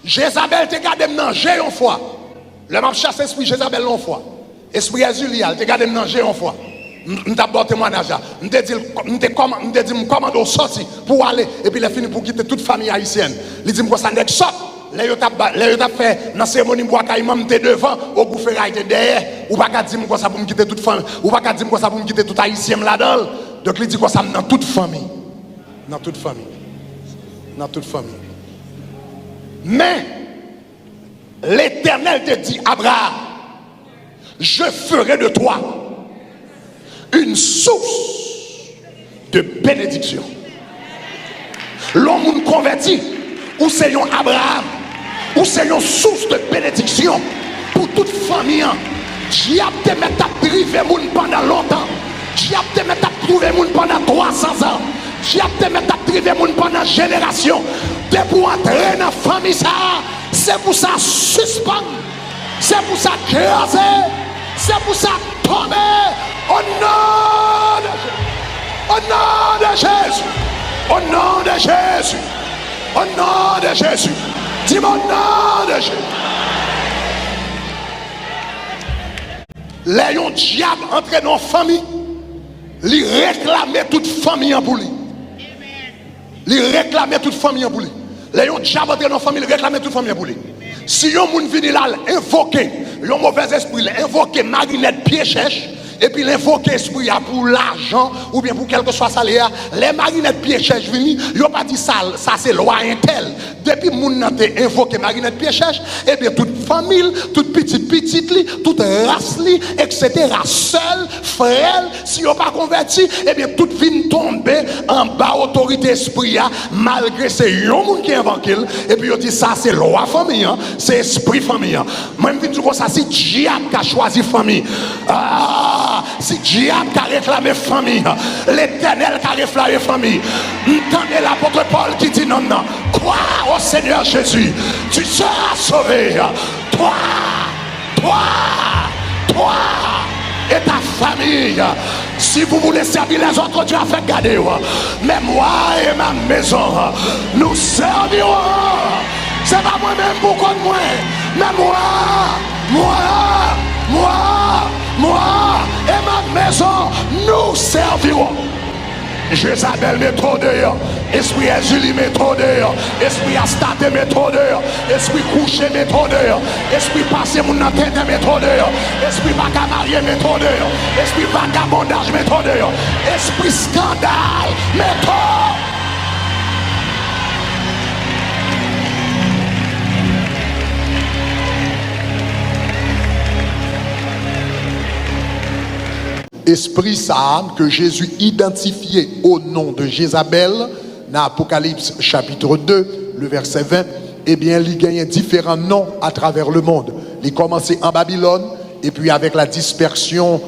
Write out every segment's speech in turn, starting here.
Jézabel te gardé manger une fois. Le m'a chasse esprit Jézabel une fois. Esprit Azulial te gardé manger une fois. M't'a bon témoignage. M'te dit comment sorti pour aller et puis il a fini pour quitter toute famille haïtienne. Il dit quoi ça n'est que ça. Là yo t'a fait dans cérémonie bois caïman t'es devant au goufferail t'es derrière ou pas qu'à dire quoi ça pour me quitter toute famille ou pas qu'à dire quoi ça pour me quitter tout haïtien là-dedans. Donc il dit quoi ça dans toute famille. Dans toute famille. Dans toute famille. Mais l'Éternel te dit, Abraham, je ferai de toi une source de bénédiction. L'homme converti, ou c'est un Abraham, ou c'est une source de bénédiction pour toute famille. Diable te met à priver moun pendant longtemps. Diable te met à trouver moun pendant 300 ans. Diable te met à priver moun pendant génération. T'es pour entrer dans la famille ça. C'est pour ça suspendre. C'est pour ça craser. C'est pour ça tomber. Au nom de Jésus. Au nom de Jésus. Au nom de Jésus. Dis-moi au nom de Jésus. Les yon diable entré dans la famille. Il réclamait toute famille en bouli. Il réclamait toute famille en bouli. Les yon diable entré dans la famille. Il réclamait toute famille en bouli. Si yon moun vini là, invoquer, yon mauvais esprit, invoquer Marinette pied cherche. Et puis l'invoquer esprit pour l'argent ou bien pour quelque soit salaire, les marinettes pieds cherche vini, yo pas dit ça c'est loi intel. Depuis moun nan te invoquer marinettes pieds cherche, et bien toute famille, toute petite li, toute race li, etc. Seul, frère, si yo pas converti, et bien toute vine tomber en bas autorité esprit malgré c'est yon moun qui invoque et puis yo dit ça c'est loi famille, c'est esprit famille. Même dit comme ça c'est diable qui a choisi famille. Si diable qui a réclamé famille, l'Éternel qui a réclamé famille, entendez l'apôtre Paul qui dit non, non, crois au Seigneur Jésus, tu seras sauvé. Toi et ta famille. Si vous voulez servir les autres, Dieu a fait garder. Mais moi et ma maison, nous servirons. C'est pas moi-même beaucoup de moi, mais moi et ma maison, nous servirons. Jézabel met trop dehors, esprit Azuli met trop dehors, esprit Astate met trop dehors, esprit couché met trop dehors, esprit passé mon tête met trop dehors, esprit vaca marié met trop dehors, esprit vagabondage met trop dehors, esprit scandale met trop. Esprit Saham que Jésus identifiait au nom de Jézabel dans Apocalypse chapitre 2, le verset 20, eh bien, il gagnait différents noms à travers le monde. Il commençait en Babylone, et puis avec la dispersion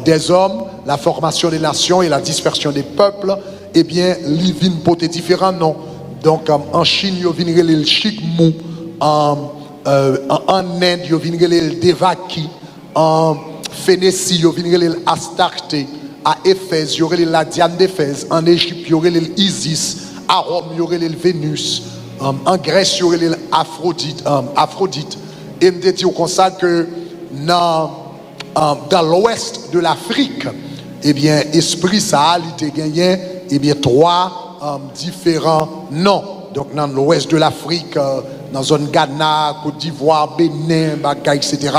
des hommes, la formation des nations et la dispersion des peuples, eh bien, il vient porter différents noms. Donc, en Chine, il vient le Chikmou, en Inde, il vient le Devaki, en Phénicie, il y aurait l'Astarte, à Éphèse, il y aurait la Diane d'Éphèse, en Égypte, il y aurait l'Isis, à Rome, il y aurait l'Vénus, en Grèce, il y aurait l'Aphrodite. Et je me dis comme ça que dans l'ouest de l'Afrique, eh bien, Esprit Sahel, il a gagné eh bien, 3 différents noms. Donc, dans l'ouest de l'Afrique, dans la zone Ghana, Côte d'Ivoire, Bénin, Baka, etc.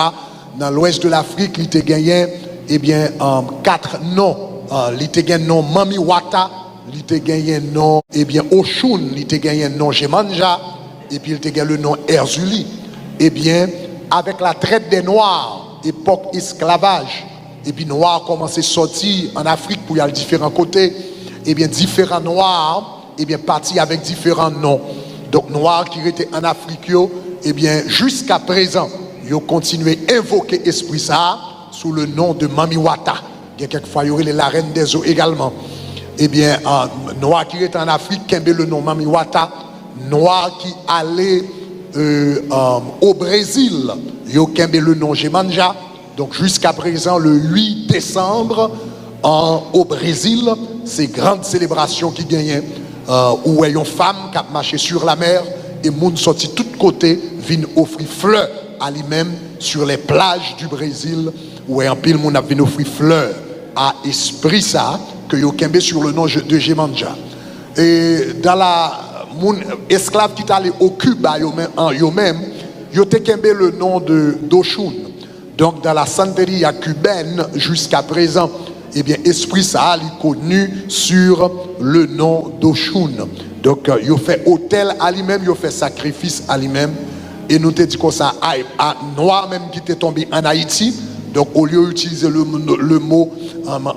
Dans l'ouest de l'Afrique, il a gagné eh bien, 4 noms. Il a gagné le nom Mami Wata, il a gagné le nom eh bien, Oshun, il a gagné le nom Jemanja, et puis il a gagné le nom Erzuli. Eh bien, avec la traite des Noirs, époque esclavage, et puis Noirs commencent à sortir en Afrique pour y aller à différents côtés, eh bien, différents Noirs, eh bien, partis avec différents noms. Donc, Noirs qui étaient en Afrique, eh bien, jusqu'à présent, ils ont continué à invoquer Esprit ça sous le nom de Mami Wata. Il y a quelquefois, il y aurait la reine des eaux également. Eh bien, Noir qui est en Afrique, qui a le nom Mami Wata. Noir qui allait au Brésil, il y a le nom Jemanja. Donc, jusqu'à présent, le 8 décembre, au Brésil, c'est grande célébration qui gagnait, où il y a une femme qui a marché sur la mer. et moun sorti tout côté vinn offrir fleurs à lui-même sur les plages du Brésil où en pile moun a vinn offrir fleurs à esprit ça que yo kembe sur le nom de Jemanja. Et dans la moun esclave qui allé au Cuba yo même yo te kembe le nom de d'Oshun. Donc dans la santeria cubaine jusqu'à présent, eh bien esprit ça est connu sur le nom d'Oshun. Donc il fait autel à lui-même, il fait sacrifice à lui-même. Et nous te dit comme ça à noir même qui était tombé en Haïti. Donc au lieu d'utiliser le mot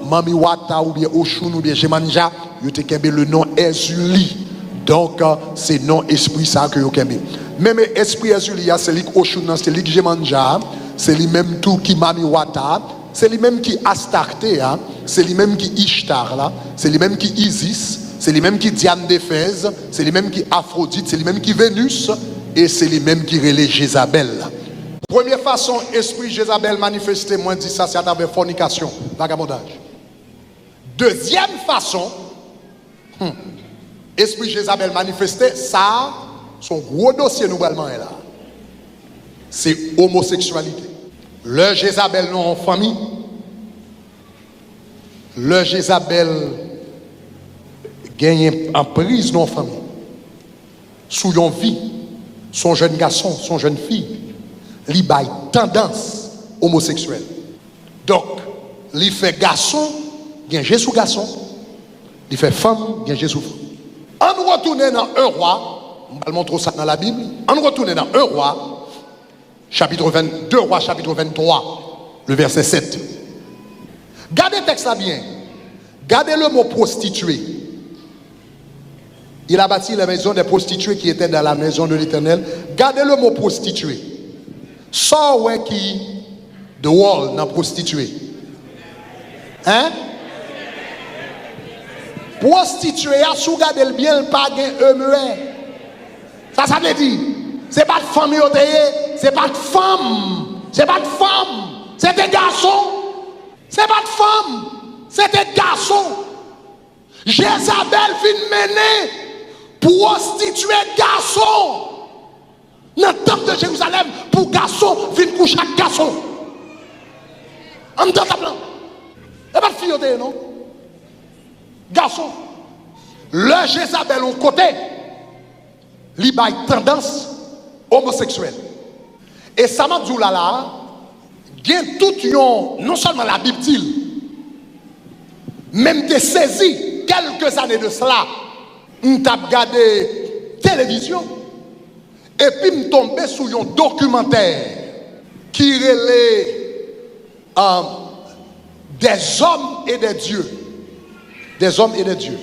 Mamiwata ou bien Oshun ou bien Jemanja, il te kembe le nom Ezuli. Donc c'est non esprit ça que yo kembe. Même esprit Ezuli, c'est lui Oshun, c'est lui Jemanja, c'est lui même tout qui Mamiwata, c'est lui même qui Astarte, c'est lui même qui Ishtar là, c'est lui même qui Isis, c'est lui même qui Diane d'Éphèse, c'est lui même qui Aphrodite, c'est lui même qui Vénus et c'est lui même qui relève Jézabel. Première façon, esprit Jézabel manifesté, moi dit ça, c'est à travers fornication, vagabondage. Deuxième façon, esprit Jézabel manifesté, ça, son gros dossier nouvellement est là. C'est homosexualité. Le Jézabel non en famille, le Jézabel gagne en prise non en famille. Sous yon vie, son jeune garçon, son jeune fille, li bay tendance homosexuelle. Donc, li fait garçon, gen Jésus garçon, li fait femme, gen Jésus femme. On retourne dans un roi, on va montrer ça dans la Bible, on retourne dans un roi, chapitre 22, roi chapitre 23, le verset 7. Gardez le texte là bien. Gardez le mot prostituée. Il a bâti la maison des prostituées qui étaient dans la maison de l'Éternel. Gardez le mot prostituée. Sans ouais qui de wall dans prostituée. Hein? Prostituée, à sous garder le bien, le pas gain ça veut dire, c'est pas de famille, c'est pas de femme, c'est pas de femme, c'est des garçons, c'est pas de femme, c'est des garçons. Jézabel vient mener prostituer garçon dans le temple de Jérusalem pour garçon vient coucher avec garçon. En dedans table. Il n'y a pas de fille, non? Garçon. Le Jézabel au côté, il a une tendance homosexuelle. Et ça m'a dit là, il y a tout non seulement la Bible dit, même t'es saisi quelques années de cela, on t'a regardé télévision et puis me tombé sur un documentaire qui relève des hommes et des dieux. Des hommes et des dieux.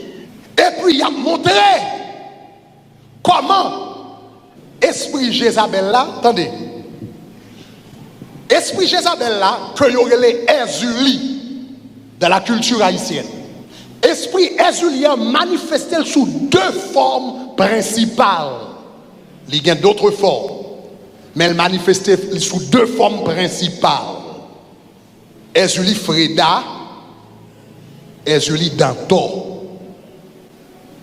Et puis il a montré comment esprit Jézabel là, attendez, esprit Jézabel là, que y aurait les Ezuli dans la culture haïtienne. Esprit Ezuli a manifesté sous deux formes principales. Il y a d'autres formes, mais elle manifestait sous deux formes principales. Ezuli Freda, Ezuli Dantor.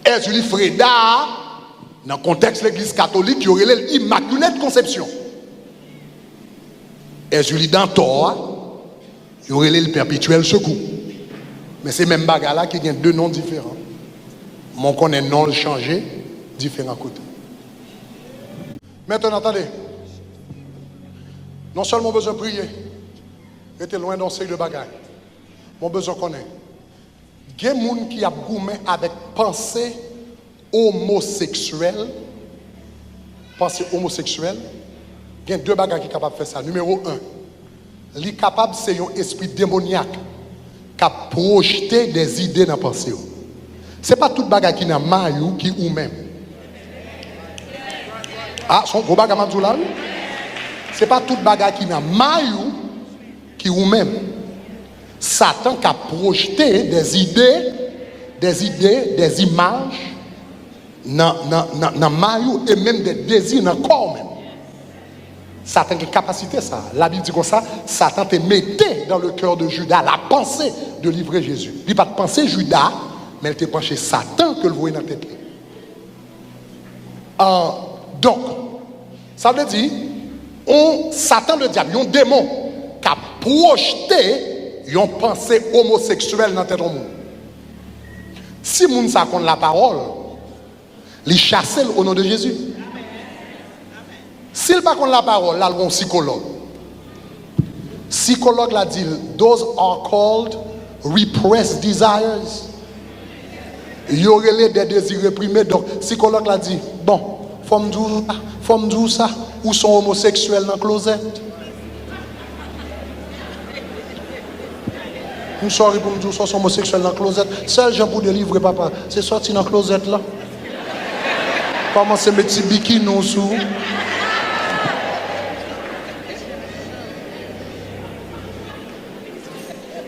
Ezuli Freda, dans le contexte de l'église catholique, il y aurait l'Immaculée Conception. Ezuli Dantor, il y aurait le Perpétuel Secours. Mais c'est même bagarre là qui a deux noms différents. Mon connaît nom changé, différents côtés. Maintenant, attendez. Non seulement besoin de prier, restez loin d'un série de bagailles. Mon besoin connaît. Il y a des gens qui ont gourmé avec pensée homosexuelle. Pensée homosexuelle. Il y a deux bagages qui sont capables de faire ça. Numéro un, il est capable, c'est un esprit démoniaque qui a projeté des idées dans la pensée. Ce n'est pas tout bagage qui n'a maillot qui ou même. Ah, son gros bagage là. Ce n'est pas tout bagage qui n'a maillot qui ou même. Satan qui a projeté des idées, des images dans maillot et même des désirs dans le corps même. Satan a une capacité ça. La Bible dit comme ça, Satan te mettait dans le cœur de Judas la pensée de livrer Jésus. Il n'a pas de pensée Judas, mais il te penché Satan que le voyait dans la tête. Donc, ça veut dire, Satan le diable, un démon qui a projeté une pensée homosexuelle dans tête au monde. Si moun sa connaît la parole, il chasse au nom de Jésus. S'il pas connaît la parole, là, il y a un psychologue. Psychologue l'a dit, those are called repressed desires. Il y aurait des désirs réprimés. Donc, psychologue l'a dit, bon, femme d'où ça, ou sont homosexuels dans le closet. Une soirée pour me dire, sont homosexuels dans le closet. Seul gens pour délivrer papa, c'est sorti dans le closet là. Comment c'est mes petits bikinis sous.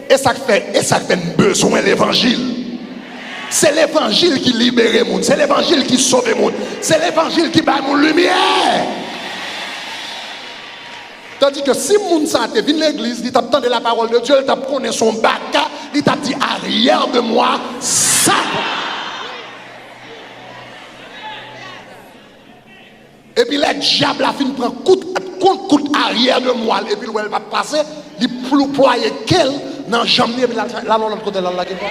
Et ça fait besoin de l'évangile. C'est l'évangile qui libère le monde. C'est l'évangile qui sauve le monde. C'est l'évangile qui bat la lumière. Tandis que si moun sa te vient l'église, il t'a entendu la parole de Dieu, il t'a connaît son baka, il t'a dit arrière de moi, ça. Et puis le diable a fini prend coup arrière de moi, et puis où elle va passer, il ploie qu'elle dans jambe et puis là l'autre côté là qui va.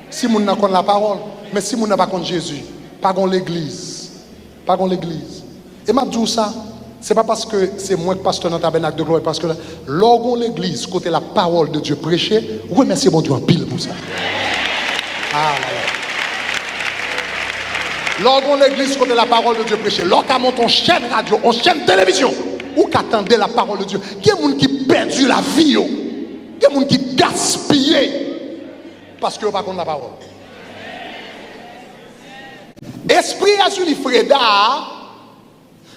Si moun n'a pas la parole, mais si moun n'a pas contre Jésus, pas contre l'église. Pas contre l'église. Et m'a dit ça. Ce n'est pas parce que c'est moi qui pasteur dans le tabernacle de gloire, parce que lorsqu'on l'église, côté la parole de Dieu prêchée, remerciez mon Dieu en pile pour ça. Ah là là. Lorsqu'on l'église, côté la parole de Dieu prêchée, lorsqu'on monte en chaîne radio, en chaîne télévision, ou qu'attendait la parole de Dieu, il y a des gens qui perdu la vie, il y a des gens qui gaspillent parce qu'ils n'ont pas contre la parole. Esprit Azuli Freda,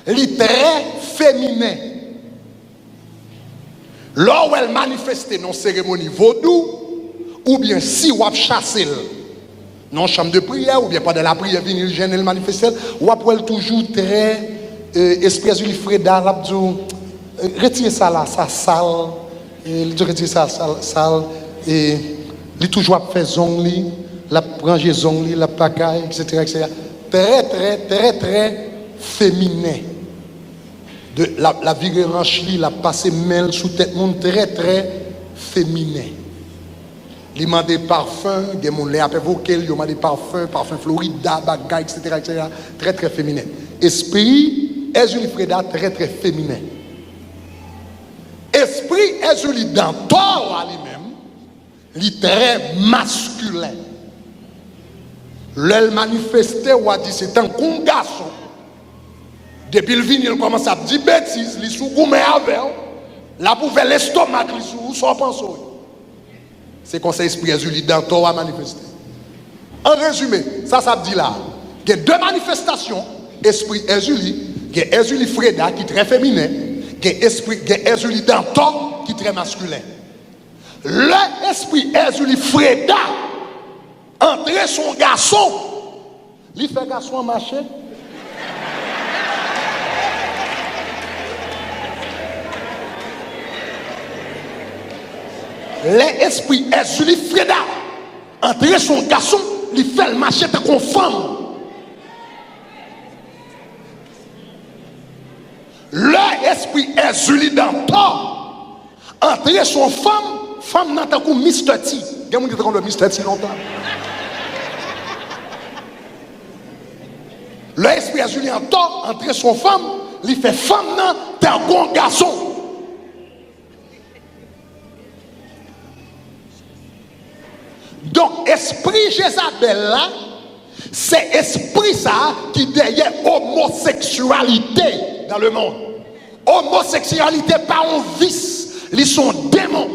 il est très féminin. Lors où elle manifestait dans une cérémonie vaudou, ou bien si on a chassé dans une chambre de prière, ou bien pendant la prière, il gêne le manifester, ou après elle toujours très esprit Azuli Freda, retirez ça là, ça sale, il dit retirez ça sale, et il toujours fait zongli, la ranger zongli, la pagaille, etc. Très féminin. De la virulence, la passer mail sous tête monde très féminin. Il m'a des parfums, des gens qui ont évoqué, il m'a des parfums Florida, Bagay, etc. Très féminin. Esprit Ezuli Freda très féminin. Esprit Ezuli dans toi lui-même, il est très masculin. L'elle manifestait ou a dit c'est un con garçon. Depuis le vin, il commence à dire bêtises, il sous gourmet avec, là pour faire l'estomac, il sous son penseur. C'est comme ça l'esprit Ezuli dans toi a manifesté. En résumé, ça dit là, il y a deux manifestations, esprit Ezuli, il y a Ezuli Freda qui est très féminin, il y a Ezuli dans toi qui est très masculin. L'esprit Ezuli Freda, entrer son garçon, il fait garçon marcher. L'esprit Ezuli Freda, entrer son garçon, il fait le marché comme femme. L'esprit Ezuli dans toi, entrer son femme n'a pas comme Mr. T. Il y a des gens qui ont le Mr. T longtemps. L'esprit Ezuli en toi, entrer son femme, il fait femme n'a pas comme garçon. Donc, esprit Jézabel là, c'est esprit ça qui derrière homosexualité dans le monde. Homosexualité pas un vice, ils sont démons.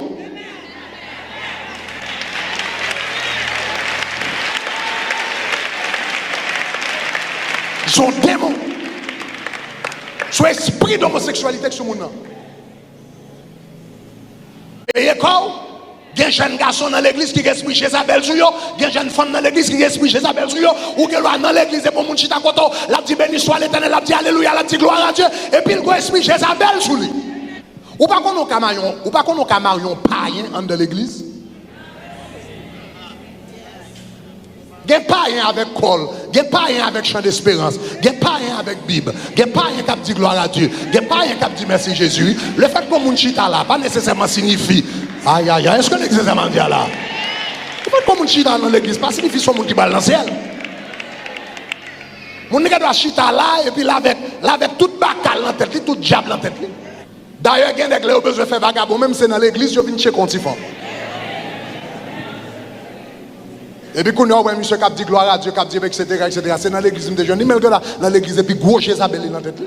Ils sont démons. Son esprit d'homosexualité sur mon nom. Et encore, il y a un jeune garçon dans l'église qui esprit Jézabel sur yo, il y a une jeune femme dans l'église qui esprit Jézabel sur yo, ou que dans l'église et pour mon chita koto, la dit béni soit l'Éternel, la dit alléluia, la dit gloire à Dieu, et puis il y a esprit Jézabel sur lui. Ou pas qu'on a camarion païen dans l'église. Il y a païen rien avec col, il n'y a pas rien avec chant d'espérance, il n'y a pas rien avec Bible, il n'y a pas rien qui dit gloire à Dieu, il n'y a pas rien qui dit merci Jésus. Le fait que mon chita là, pas nécessairement signifie, aïe aïe aïe, est-ce que nécessairement dit là? Le fait que mon chita dans l'église, pas signifie son monde qui va dans le ciel. Mon nègre doit chita là, et puis là avec toute bacal dans la tête, tout diable dans la tête. D'ailleurs, il y a des gens qui ont besoin de faire vagabond, même si c'est dans l'église, je viens chez Contifort. Et puis, quand on a monsieur qui dit gloire à Dieu, qui dit etc., etc., c'est dans l'église de jeunes, mais dans l'église, et puis gros Jézabel dans la tête.